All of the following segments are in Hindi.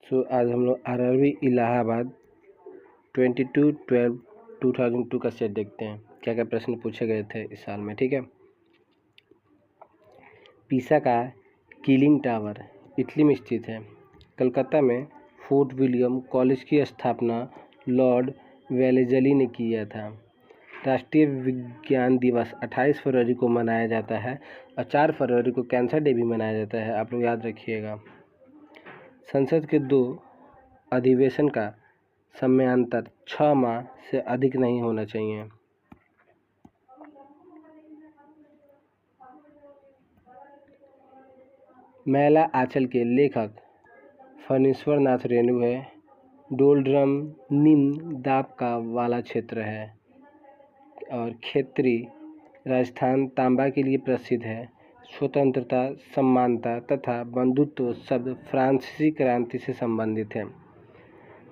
आज हम लोग आरआरबी इलाहाबाद 22/12/2002 का सेट देखते हैं। क्या क्या प्रश्न पूछे गए थे इस साल में, ठीक है। पीसा का कीलिंग टावर इटली में स्थित है। कलकत्ता में फोर्ट विलियम कॉलेज की स्थापना लॉर्ड वेलेजली ने किया था। राष्ट्रीय विज्ञान दिवस 28 फरवरी को मनाया जाता है और 4 फरवरी को कैंसर डे भी मनाया जाता है, आप लोग याद रखिएगा। संसद के 2 अधिवेशन का समयांतर 6 माह से अधिक नहीं होना चाहिए। मैला आंचल के लेखक फणीश्वर नाथ रेणु है। डोलड्रम निम्न दाब का वाला क्षेत्र है और खेतरी राजस्थान तांबा के लिए प्रसिद्ध है। स्वतंत्रता, समानता तथा बंधुत्व शब्द फ्रांसीसी क्रांति से संबंधित हैं।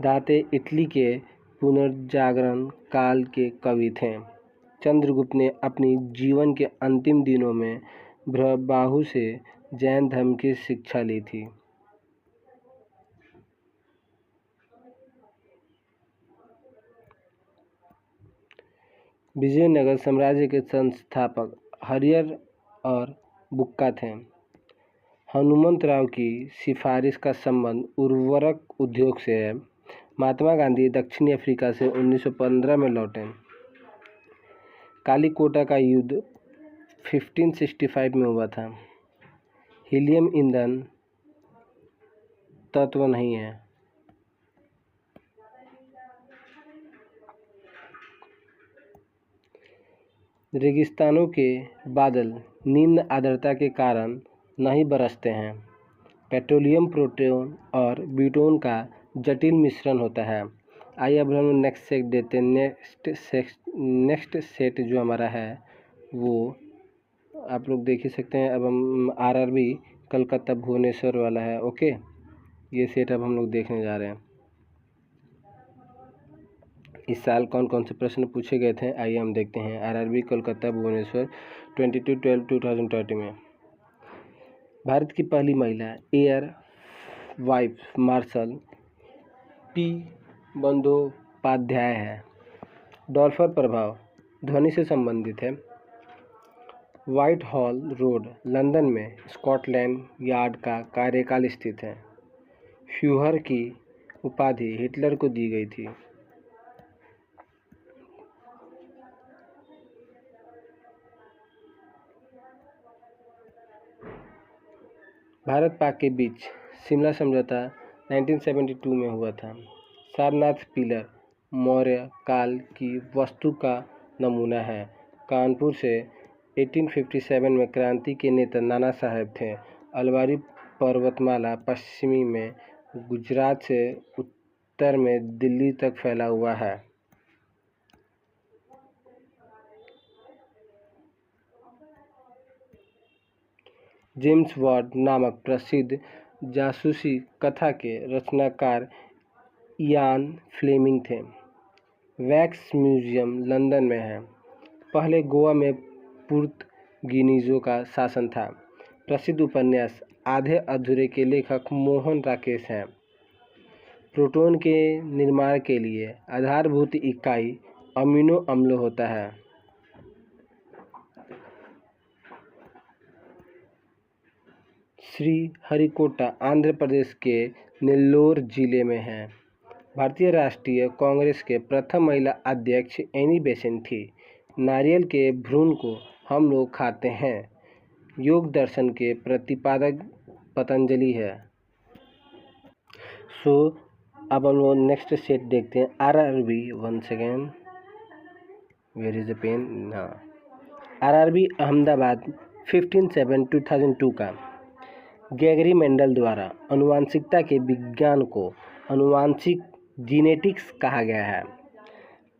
दाते इटली के पुनर्जागरण काल के कवि थे। चंद्रगुप्त ने अपनी जीवन के अंतिम दिनों में भ्रबाहु से जैन धर्म की शिक्षा ली थी। विजयनगर साम्राज्य के संस्थापक हरिहर और बुक्का थे। हनुमंतराव की सिफारिश का संबंध उर्वरक उद्योग से है। महात्मा गांधी दक्षिणी अफ्रीका से 1915 में लौटे। कालीकोटा का युद्ध 1565 में हुआ था। हीलियम ईंधन तत्व नहीं है। रेगिस्तानों के बादल निम्न आर्द्रता के कारण नहीं बरसते हैं। पेट्रोलियम, प्रोटॉन और ब्यूटेन का जटिल मिश्रण होता है। आइए अब हम नेक्स्ट सेट देते हैं। नेक्स्ट सेट जो हमारा है वो आप लोग देख ही सकते हैं। अब हम आरआरबी कलकत्ता भुवनेश्वर वाला है। ओके, ये सेट अब हम लोग देखने जा रहे हैं। इस साल कौन कौन से प्रश्न पूछे गए थे, आइए हम देखते हैं। आरआरबी कलकत्ता भुवनेश्वर 22/12/2020 में भारत की पहली महिला air vice marshal P Bandopadhyay है। डॉल्फर प्रभाव ध्वनि से संबंधित है। व्हाइट हॉल रोड लंदन में स्कॉटलैंड यार्ड का कार्यकाल स्थित है। फ्यूहर की उपाधि हिटलर को दी गई थी। भारत पाक के बीच शिमला समझौता 1972 में हुआ था। सारनाथ पिलर मौर्य काल की वस्तु का नमूना है। कानपुर से 1857 में क्रांति के नेता नाना साहेब थे। अलवारी पर्वतमाला पश्चिमी में गुजरात से उत्तर में दिल्ली तक फैला हुआ है। जेम्स वॉर्ड नामक प्रसिद्ध जासूसी कथा के रचनाकार इयान फ्लेमिंग थे। वैक्स म्यूजियम लंदन में है। पहले गोवा में पुर्तगीनीजों का शासन था। प्रसिद्ध उपन्यास आधे अधूरे के लेखक मोहन राकेश हैं। प्रोटॉन के निर्माण के लिए आधारभूत इकाई अमीनो अम्ल होता है। श्री हरिकोटा आंध्र प्रदेश के नेल्लोर जिले में है। भारतीय राष्ट्रीय कांग्रेस के प्रथम महिला अध्यक्ष एनी बेसेंट थी। नारियल के भ्रूण को हम लोग खाते हैं। योग दर्शन के प्रतिपादक पतंजलि है। अब हम लोग नेक्स्ट सेट देखते हैं। RRB one second, where is the pen. हाँ, आरआरबी अहमदाबाद 15/7/2002 का ग्रेगरी मेंडल द्वारा आनुवंशिकता के विज्ञान को आनुवंशिक जीनेटिक्स कहा गया है।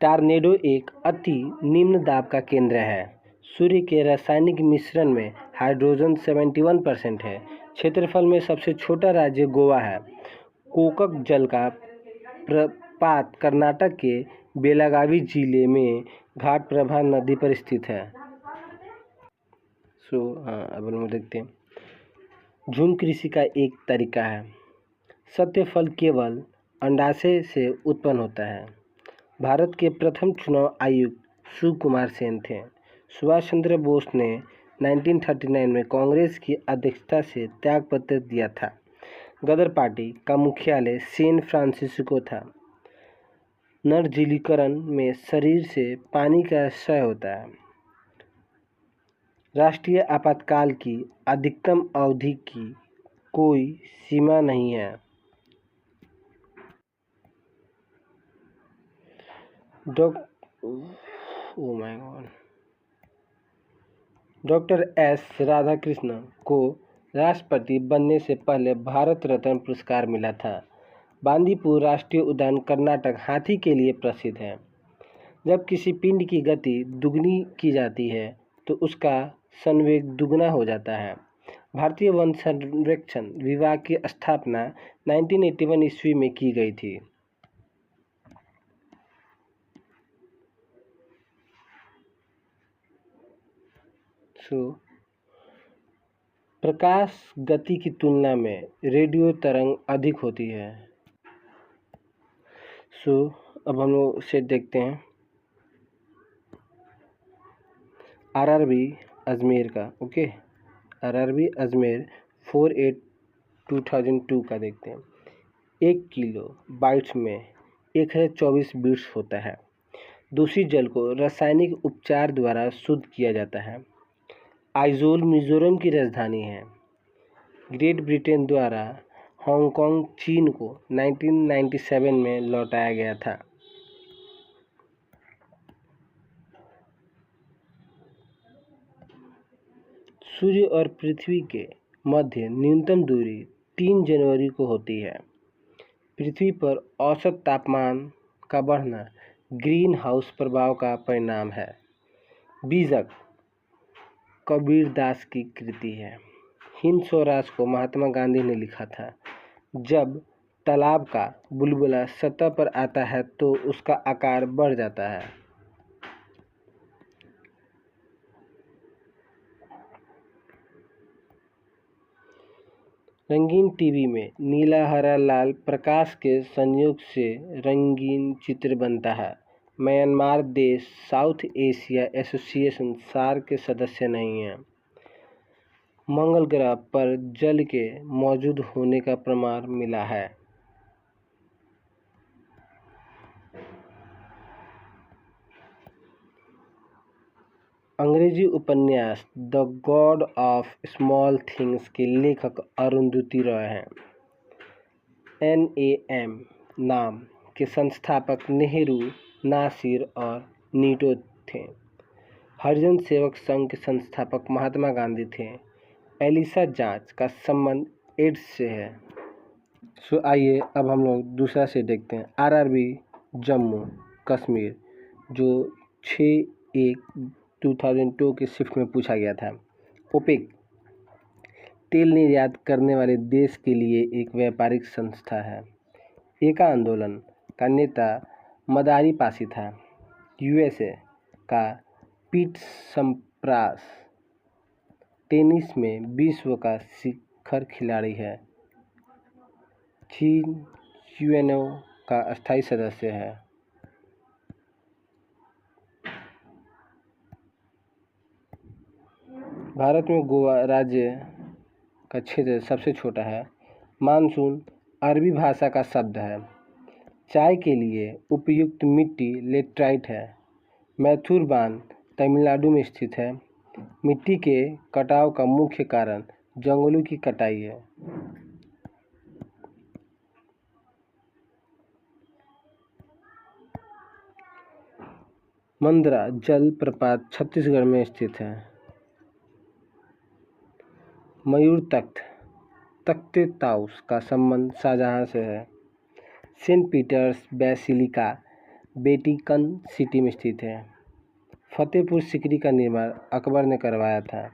टॉर्नेडो एक अति निम्न दाब का केंद्र है। सूर्य के रासायनिक मिश्रण में हाइड्रोजन 71% है। क्षेत्रफल में सबसे छोटा राज्य गोवा है। कोकक जल का प्रपात कर्नाटक के बेलागावी जिले में घाटप्रभा नदी पर स्थित है। अब हम देखते हैं। झूम कृषि का एक तरीका है। सत्य फल केवल अंडाशय से उत्पन्न होता है। भारत के प्रथम चुनाव आयुक्त सुकुमार सेन थे। सुभाष चंद्र बोस ने 1939 में कांग्रेस की अध्यक्षता से त्यागपत्र दिया था। गदर पार्टी का मुख्यालय सैन फ्रांसिस्को था। निर्जलीकरण में शरीर से पानी का क्षय होता है। राष्ट्रीय आपातकाल की अधिकतम अवधि की कोई सीमा नहीं है। डॉक्टर एस राधाकृष्णन को राष्ट्रपति बनने से पहले भारत रत्न पुरस्कार मिला था। बांदीपुर राष्ट्रीय उद्यान कर्नाटक हाथी के लिए प्रसिद्ध है। जब किसी पिंड की गति दुगनी की जाती है तो उसका संवेग दुगना हो जाता है। भारतीय वन संरक्षण विभाग की स्थापना 1981 ईस्वी में की गई थी। प्रकाश गति की तुलना में रेडियो तरंग अधिक होती है। अब हम लोग सेट देखते हैं आरआरबी अजमेर का। ओके, आरआरबी अजमेर 48/2002 का देखते हैं। 1 किलो बाइट्स में 1024 बिट्स होता है। दूषित जल को रासायनिक उपचार द्वारा शुद्ध किया जाता है। आइजोल मिजोरम की राजधानी है। ग्रेट ब्रिटेन द्वारा हांगकांग चीन को 1997 में लौटाया गया था। सूर्य और पृथ्वी के मध्य न्यूनतम दूरी 3 जनवरी को होती है। पृथ्वी पर औसत तापमान का बढ़ना ग्रीन हाउस प्रभाव का परिणाम है। बीजक कबीरदास की कृति है। हिंद स्वराज को महात्मा गांधी ने लिखा था। जब तालाब का बुलबुला सतह पर आता है तो उसका आकार बढ़ जाता है। रंगीन टीवी में नीला हरा लाल प्रकाश के संयोग से रंगीन चित्र बनता है। म्यांमार देश साउथ एशिया एसोसिएशन सार्क के सदस्य नहीं है। मंगल ग्रह पर जल के मौजूद होने का प्रमाण मिला है। अंग्रेजी उपन्यास the God of small things के लेखक अरुंधति रॉय हैं। NAM नाम के संस्थापक नेहरू, नासिर और नीटो थे। हरिजन सेवक संघ के संस्थापक महात्मा गांधी थे। एलिसा जांच का संबंध एड्स से है। आइए अब हम लोग दूसरा से देखते हैं आरआरबी जम्मू कश्मीर, जो 6/1/2002 के शिफ्ट में पूछा गया था। ओपेक तेल निर्यात करने वाले देश के लिए एक व्यापारिक संस्था है। एका आंदोलन का नेता मदारी पासी था। USA का पीट सम्प्रास टेनिस में विश्व का शिखर खिलाड़ी है। चीन यूएनओ का अस्थायी सदस्य है। भारत में गोवा राज्य का क्षेत्र सबसे छोटा है। मानसून अरबी भाषा का शब्द है। चाय के लिए उपयुक्त मिट्टी लेटराइट है। मैथुर बांध तमिलनाडु में स्थित है। मिट्टी के कटाव का मुख्य कारण जंगलों की कटाई है। मंदरा जल प्रपात छत्तीसगढ़ में स्थित है। मयूर तख्ते ताउस का संबंध शाहजहां से है। Saint Peter's Basilica Vatican City में स्थित है। फतेहपुर सिकरी का निर्माण अकबर ने करवाया था।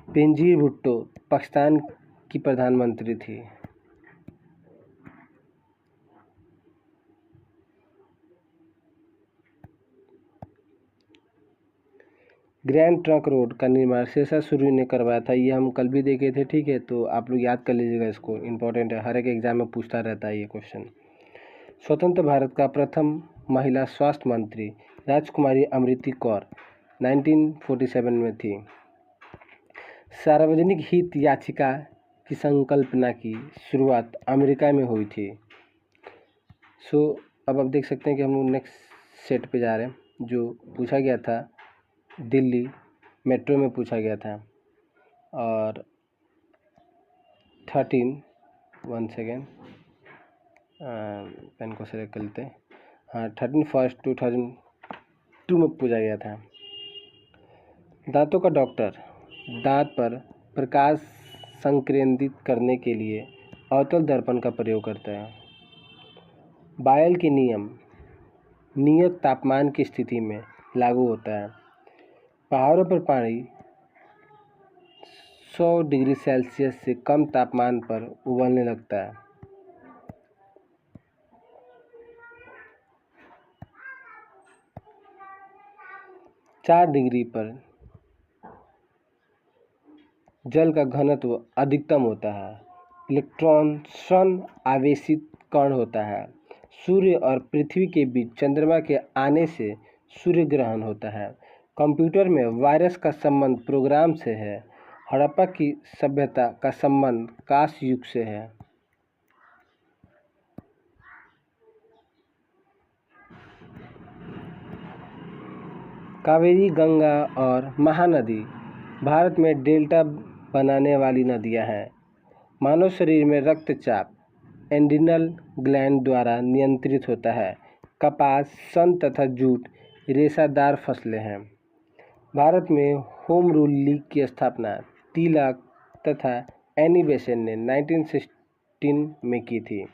बेनजीर भुट्टो पाकिस्तान की प्रधानमंत्री थी। ग्रैंड ट्रंक रोड का निर्माण शेषा सूरी ने करवाया था। ये हम कल भी देखे थे, ठीक है, तो आप लोग याद कर लीजिएगा, इसको इम्पोर्टेंट है, हर एक एग्जाम में पूछता रहता है ये क्वेश्चन। स्वतंत्र भारत का प्रथम महिला स्वास्थ्य मंत्री राजकुमारी अमृति कौर 1947 में थी। सार्वजनिक हित याचिका की संकल्पना की शुरुआत अमेरिका में हुई थी। अब आप देख सकते हैं कि हम लोग नेक्स्ट सेट पे जा रहे हैं, जो पूछा गया था दिल्ली मेट्रो में पूछा गया था। और 1 सेकेंड पेन को सेलेक्ट कर लेते हैं। हाँ, 13 फर्स्ट 2002 में पूछा गया था। दांतों का डॉक्टर दांत पर प्रकाश संकेंद्रित करने के लिए अवतल दर्पण का प्रयोग करता है। बायल के नियम नियत तापमान की स्थिति में लागू होता है। पहाड़ों पर पानी 100 डिग्री सेल्सियस से कम तापमान पर उबलने लगता है। चार डिग्री पर जल का घनत्व अधिकतम होता है। इलेक्ट्रॉन स्वर्ण आवेशित कण होता है। सूर्य और पृथ्वी के बीच चंद्रमा के आने से सूर्य ग्रहण होता है। कंप्यूटर में वायरस का संबंध प्रोग्राम से है। हड़प्पा की सभ्यता का संबंध कांस्य युग से है। कावेरी, गंगा और महानदी भारत में डेल्टा बनाने वाली नदियां हैं। मानव शरीर में रक्तचाप एड्रिनल ग्लैंड द्वारा नियंत्रित होता है। कपास, सन तथा जूट रेशादार फसलें हैं। भारत में होम रूल लीग की स्थापना तिलक तथा एनी बेसेंट ने 1916 में की थी।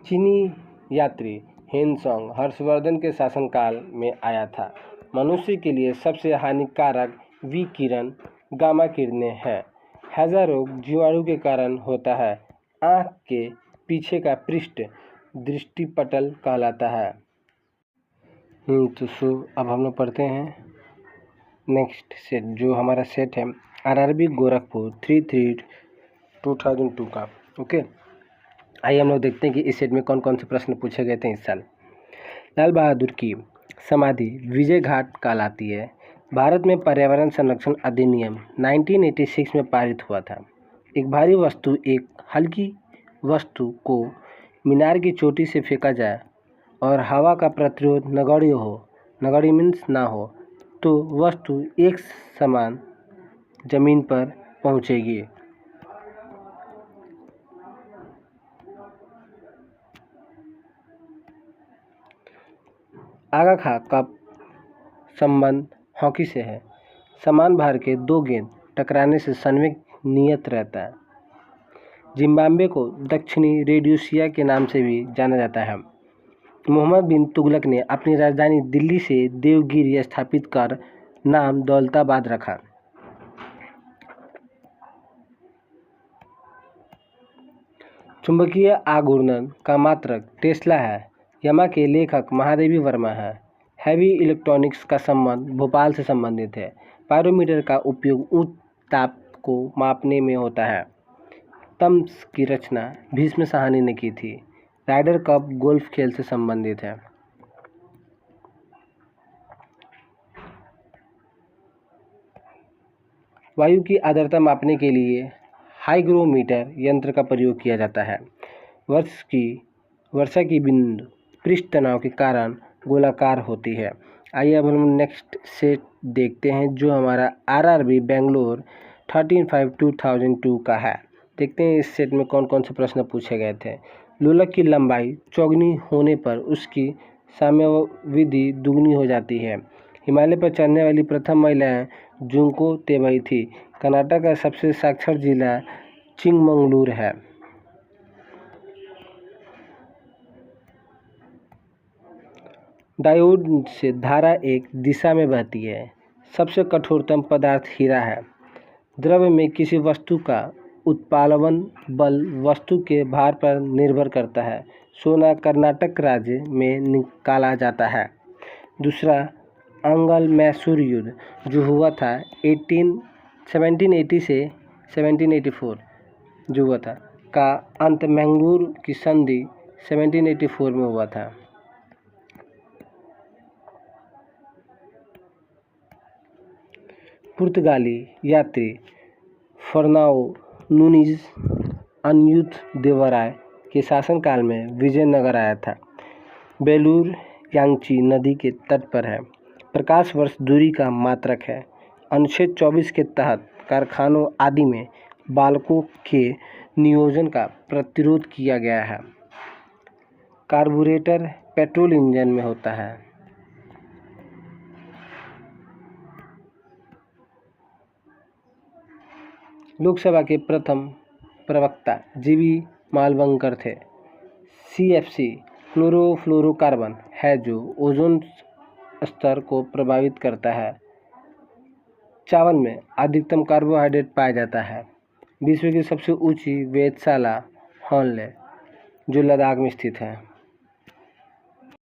चीनी यात्री हेनसोंग हर्षवर्धन के शासनकाल में आया था। मनुष्य के लिए सबसे हानिकारक विकिरण गामा किरणें हैं। हैजा रोग जीवाणु के कारण होता है। आँख के पीछे का पृष्ठ दृष्टिपटल कहलाता है। तो अब हम लोग पढ़ते हैं नेक्स्ट सेट, जो हमारा सेट है आरआरबी गोरखपुर 3/3/2002 का। ओके, आइए हम लोग देखते हैं कि इस सेट में कौन कौन से प्रश्न पूछे गए थे इस साल। लाल बहादुर की समाधि विजय घाट कहलाती है। भारत में पर्यावरण संरक्षण अधिनियम 1986 में पारित हुआ था। एक भारी वस्तु एक हल्की वस्तु को मीनार की चोटी से फेंका जाए और हवा का प्रतिरोध नगण्य हो, नगण्य मीन्स ना हो, तो वस्तु एक समान जमीन पर पहुंचेगी। आगा खा का संबंध हॉकी से है। समान भार के दो गेंद टकराने से संवेग नियत रहता है। जिम्बाब्वे को दक्षिणी रोडेशिया के नाम से भी जाना जाता है। मोहम्मद बिन तुगलक ने अपनी राजधानी दिल्ली से देवगिरी स्थापित कर नाम दौलताबाद रखा। चुंबकीय आघूर्णन का मात्रक टेस्ला है। यमा के लेखक महादेवी वर्मा है। हैवी इलेक्ट्रॉनिक्स का संबंध भोपाल से संबंधित है। पायरोमीटर का उपयोग उच्च ताप को मापने में होता है। तम्स की रचना भीष्म साहनी ने की थी। राइडर कप गोल्फ खेल से संबंधित है। वायु की आर्द्रता मापने के लिए हाइग्रोमीटर यंत्र का प्रयोग किया जाता है। वर्षा की बिंदु पृष्ठ तनाव के कारण गोलाकार होती है। आइए अब हम नेक्स्ट सेट देखते हैं, जो हमारा आरआरबी बेंगलोर 13/5/2002 का है। देखते हैं इस सेट में कौन कौन से प्रश्न पूछे गए थे। लोलक की लंबाई चौगुनी होने पर उसकी समयावधि दुगनी हो जाती है। हिमालय पर चढ़ने वाली प्रथम महिला जुंको तेबई थी। कर्नाटक का सबसे साक्षर जिला चिंगमंगलूर है। डायोड से धारा एक दिशा में बहती है। सबसे कठोरतम पदार्थ हीरा है। द्रव्य में किसी वस्तु का उत्पादन बल वस्तु के भार पर निर्भर करता है। सोना कर्नाटक राज्य में निकाला जाता है। दूसरा, अंगल मैसूर युद्ध जो हुआ था 1780 से 1784 जो हुआ था का अंत मैंगलोर की संधि 1784 में हुआ था। पुर्तगाली यात्री फर्नाओ नूनीज अनयूत देवराय के शासनकाल में विजयनगर आया था। बेलूर यांगची नदी के तट पर है। प्रकाश वर्ष दूरी का मात्रक है। अनुच्छेद 24 के तहत कारखानों आदि में बालकों के नियोजन का प्रतिरोध किया गया है। कार्बोरेटर पेट्रोल इंजन में होता है। लोकसभा के प्रथम प्रवक्ता जीवी मालवंकर थे। CFC क्लोरोफ्लोरोकार्बन है जो ओजोन स्तर को प्रभावित करता है। चावल में अधिकतम कार्बोहाइड्रेट पाया जाता है। विश्व की सबसे ऊंची वेधशाला हॉर्नले जो लद्दाख में स्थित है।